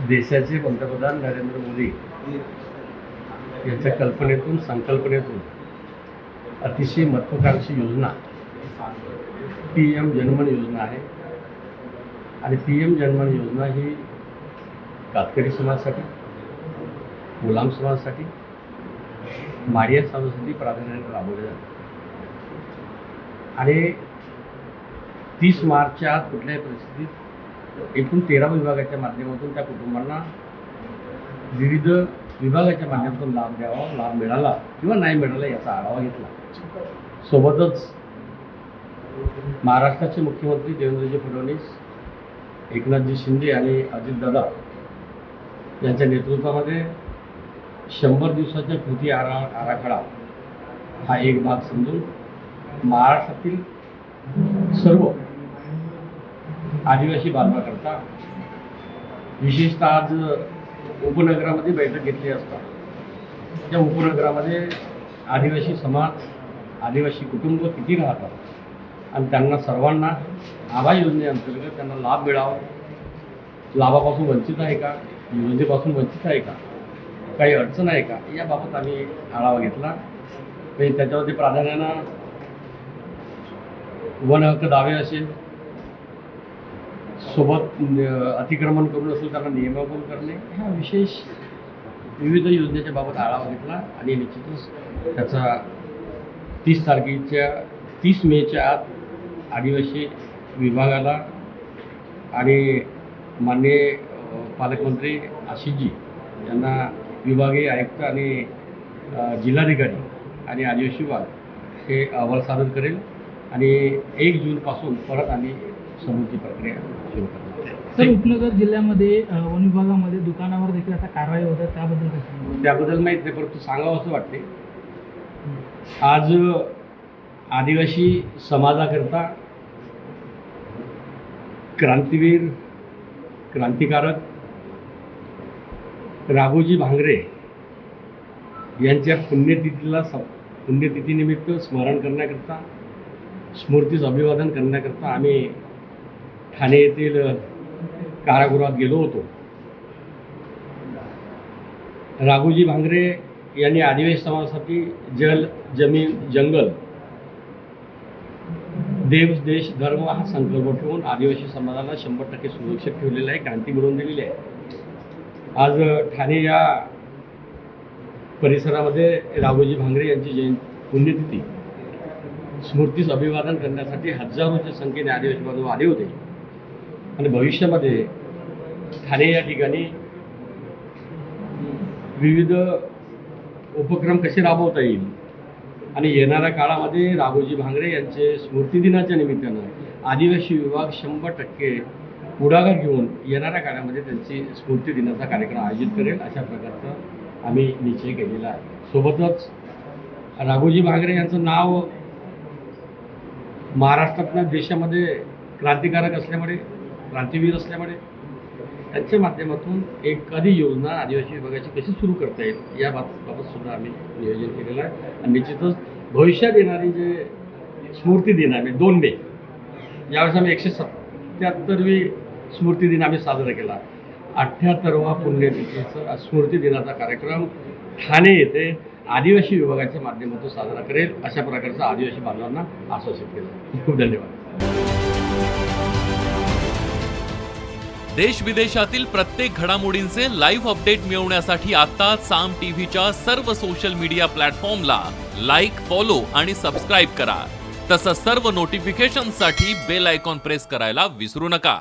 देशाचे पंतप्रधान नरेंद्र मोदी यांच्या कल्पनेतून संकल्पनेतून अतिशय महत्त्वाकांक्षी योजना PM जनमन योजना आहे आणि PM जनमन योजना ही कातकरी समाजासाठी, गुलाम समाजासाठी, माडिया समाजासाठी प्राधान्याने राबवली जाते आणि 30 मार्चच्या आत कुठल्याही परिस्थितीत एकूण 13 विभागाच्या माध्यमातून त्या कुटुंबांना विविध विभागाच्या माध्यमातून लाभ द्यावा, लाभ मिळाला किंवा नाही मिळाला याचा आढावा घेतला. सोबतच महाराष्ट्राचे मुख्यमंत्री देवेंद्रजी फडणवीस, एकनाथजी शिंदे आणि अजितदादा यांच्या नेतृत्वामध्ये 100 दिवसाच्या कृती आराखडा हा एक भाग समजून महाराष्ट्रातील सर्व आदिवासी बांधवाकरता विशेषतः आज उपनगरामध्ये बैठक घेतली असता त्या उपनगरामध्ये आदिवासी समाज, आदिवासी कुटुंब किती राहतात आणि त्यांना सर्वांना आभा योजनेअंतर्गत त्यांना लाभ मिळावा, लाभापासून वंचित आहे का, योजनेपासून वंचित आहे का, काही अडचण आहे का, याबाबत आम्ही आढावा घेतला. त्याच्यावरती प्राधान्यानं वन हक्क दावे असेल, सोबत अतिक्रमण करून असेल त्यांना नियमावली करणे, ह्या विशेष विविध योजनेच्या बाबत आढावा घेतला आणि निश्चितच त्याचा 30 मेच्या आत आदिवासी विभागाला आणि माननीय पालकमंत्री आशिषजी यांना विभागीय आयुक्त आणि जिल्हाधिकारी आणि आदिवासी विभाग हे अहवाल सादर करेल आणि 1 जूनपासून परत आम्ही समृद्धी प्रक्रिया सुरू करणार. सर, उपनगर जिल्ह्यामध्ये वन विभागामध्ये दुकानावर देखील आता कारवाई होत आहे, त्याबद्दल काय सांगाल? त्याबद्दल माहीत नाही, परंतु सांगावं असं वाटते. आज आदिवासी समाजाकरता क्रांतीवीर, क्रांतिकारक राघोजी भांगरे यांच्या पुण्यतिथीनिमित्त स्मरण करण्याकरता, स्मृतीस अभिवादन करण्याकरता आम्ही ठाणे येथील कारागृहात गेलो होतो. राघोजी भांगरे यांनी आदिवासी समाजासाठी जल, जमीन, जंगल, देव, देश, धर्म हा संकल्प ठेवून आदिवासी समाजाला 100% सुरक्षित ठेवलेला आहे, क्रांती मिळवून दिलेली आहे. आज ठाणे या परिसरामध्ये राघोजी भांगरे यांची पुण्यतिथी स्मृतीस अभिवादन करण्यासाठी हजारोच्या संख्येने आदिवासी बांधव आले होते आणि भविष्यामध्ये ठाणे या ठिकाणी विविध उपक्रम कसे राबवता येईल आणि येणाऱ्या काळामध्ये राघोजी भांगरे यांचे स्मृतिदिनाच्या निमित्तानं आदिवासी विभाग 100% पुढाकार घेऊन येणाऱ्या काळामध्ये त्यांची स्मृतिदिनाचा कार्यक्रम आयोजित करेल, अशा प्रकारचा आम्ही निश्चय केलेला आहे. सोबतच राघोजी भांगरे यांचं नाव महाराष्ट्रातल्या देशामध्ये क्रांतिकारक असल्यामुळे, क्रांतीवीर असल्यामुळे त्यांच्या माध्यमातून एखादी योजना आदिवासी विभागाची कशी सुरू करता येईल याबाबत सुद्धा आम्ही नियोजन केलेलं आहे. आणि निश्चितच भविष्यात येणारी जे स्मृतिदिन आहे 2 मे, यावेळेस आम्ही 177वी स्मृतिदिन आम्ही साजरा केला. 78वा पुण्यतिथीचा स्मृतिदिनाचा कार्यक्रम ठाणे येथे आदिवासी विभागाच्या माध्यमातून साजरा करेल, अशा प्रकारचा आदिवासी बांधवांना आश्वासित केलं. खूप धन्यवाद. देश विदेशातील प्रत्येक घडामोडींचे लाईव्ह अपडेट मिळवण्यासाठी आता साम टीव्हीच्या सर्व सोशल मीडिया प्लॅटफॉर्मला लाईक, फॉलो आणि सबस्क्राईब करा. तसंच सर्व नोटिफिकेशनसाठी बेल आयकॉन प्रेस करायला विसरू नका.